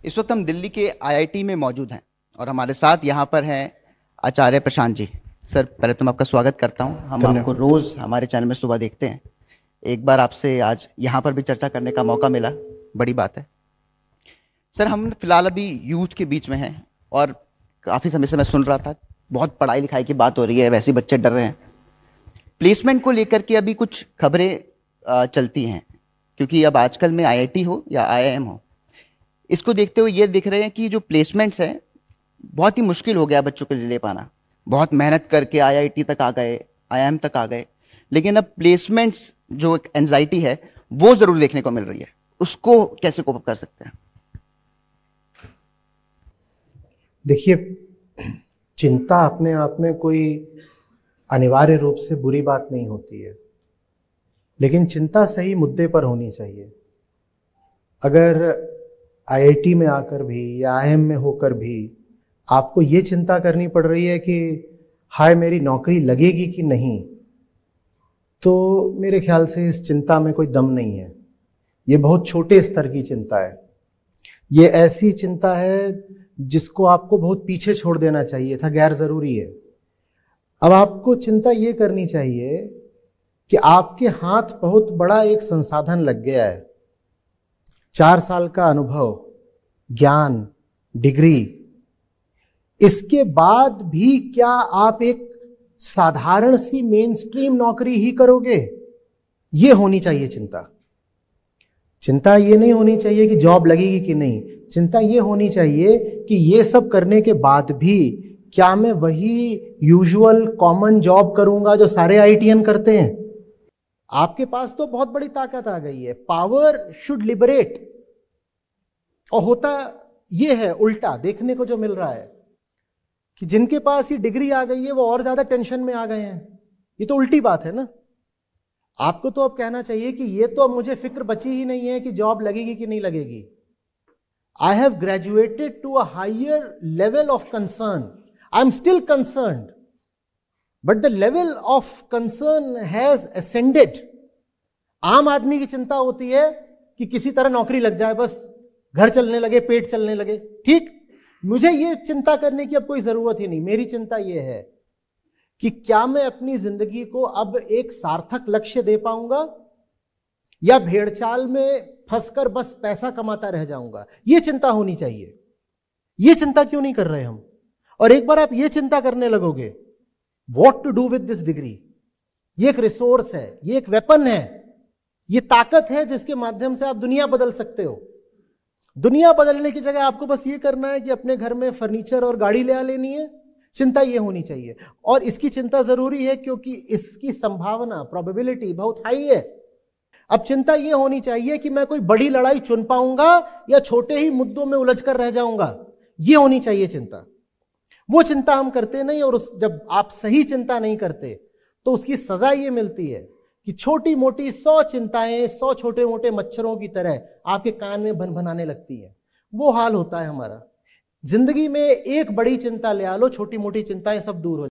इस वक्त हम दिल्ली के आईआईटी में मौजूद हैं और हमारे साथ यहाँ पर हैं आचार्य प्रशांत जी। सर, पहले तो मैं आपका स्वागत करता हूँ। हम आपको रोज़ हमारे चैनल में सुबह देखते हैं। एक बार आपसे आज यहाँ पर भी चर्चा करने का मौका मिला, बड़ी बात है। सर, हम फिलहाल अभी यूथ के बीच में हैं और काफ़ी समय से मैं सुन रहा था, बहुत पढ़ाई लिखाई की बात हो रही है, वैसे ही बच्चे डर रहे हैं। प्लेसमेंट को लेकर के अभी कुछ खबरें चलती हैं, क्योंकि अब आजकल में आईआईटी हो या आईआईएम हो, इसको देखते हुए ये दिख रहे हैं कि जो प्लेसमेंट्स हैं बहुत ही मुश्किल हो गया बच्चों के लिए ले पाना। बहुत मेहनत करके आईआईटी तक आ गए, आईआईएम तक आ गए, लेकिन अब प्लेसमेंट्स जो एक एंजाइटी है वो जरूर देखने को मिल रही है। उसको कैसे कोप अप कर सकते हैं? देखिए, चिंता अपने आप में कोई अनिवार्य रूप से बुरी बात नहीं होती है, लेकिन चिंता सही मुद्दे पर होनी चाहिए। अगर आईआईटी में आकर भी या आईआईएम में होकर भी आपको ये चिंता करनी पड़ रही है कि हाय मेरी नौकरी लगेगी कि नहीं, तो मेरे ख्याल से इस चिंता में कोई दम नहीं है। ये बहुत छोटे स्तर की चिंता है। ये ऐसी चिंता है जिसको आपको बहुत पीछे छोड़ देना चाहिए था, गैर जरूरी है। अब आपको चिंता ये करनी चाहिए कि आपके हाथ बहुत बड़ा एक संसाधन लग गया है। 4 साल का अनुभव, ज्ञान, डिग्री, इसके बाद भी क्या आप एक साधारण सी मेन स्ट्रीम नौकरी ही करोगे? ये होनी चाहिए चिंता। चिंता ये नहीं होनी चाहिए कि जॉब लगेगी कि नहीं। चिंता ये होनी चाहिए कि ये सब करने के बाद भी क्या मैं वही यूजुअल कॉमन जॉब करूंगा जो सारे आईटीएन करते हैं? आपके पास तो बहुत बड़ी ताकत आ गई है। Power should liberate. और होता ये है उल्टा, देखने को जो मिल रहा है कि जिनके पास ये डिग्री आ गई है वो और ज्यादा टेंशन में आ गए हैं। ये तो उल्टी बात है ना। आपको तो अब कहना चाहिए कि ये तो अब मुझे फिक्र बची ही नहीं है कि जॉब लगेगी कि नहीं लगेगी। I have graduated to a higher level of concern. I am still concerned, but the level of concern has ascended. आम आदमी की चिंता होती है कि किसी तरह नौकरी लग जाए, बस घर चलने लगे, पेट चलने लगे। ठीक, मुझे ये चिंता करने की अब कोई जरूरत ही नहीं। मेरी चिंता ये है कि क्या मैं अपनी जिंदगी को अब एक सार्थक लक्ष्य दे पाऊंगा या भेड़चाल में फंसकर बस पैसा कमाता रह जाऊंगा। ये चिंता होनी चाहिए। ये चिंता क्यों नहीं कर रहे हम? और एक बार आप ये चिंता करने लगोगे, what to do with this degree, ये एक रिसोर्स है, ये एक वेपन है, ये ताकत है जिसके माध्यम से आप दुनिया बदल सकते हो। दुनिया बदलने की जगह आपको बस ये करना है कि अपने घर में फर्नीचर और गाड़ी ले आ लेनी है। चिंता ये होनी चाहिए, और इसकी चिंता जरूरी है क्योंकि इसकी संभावना, प्रोबेबिलिटी बहुत हाई है। अब चिंता ये होनी चाहिए कि मैं कोई बड़ी लड़ाई चुन पाऊंगा या छोटे ही मुद्दों में उलझकर रह जाऊंगा। ये होनी चाहिए चिंता। वो चिंता हम करते नहीं, और जब आप सही चिंता नहीं करते तो उसकी सजा ये मिलती है कि छोटी मोटी 100 चिंताएं 100 छोटे मोटे मच्छरों की तरह आपके कान में भनभनाने लगती हैं। वो हाल होता है हमारा। जिंदगी में एक बड़ी चिंता ले आ लो, छोटी मोटी चिंताएं सब दूर हो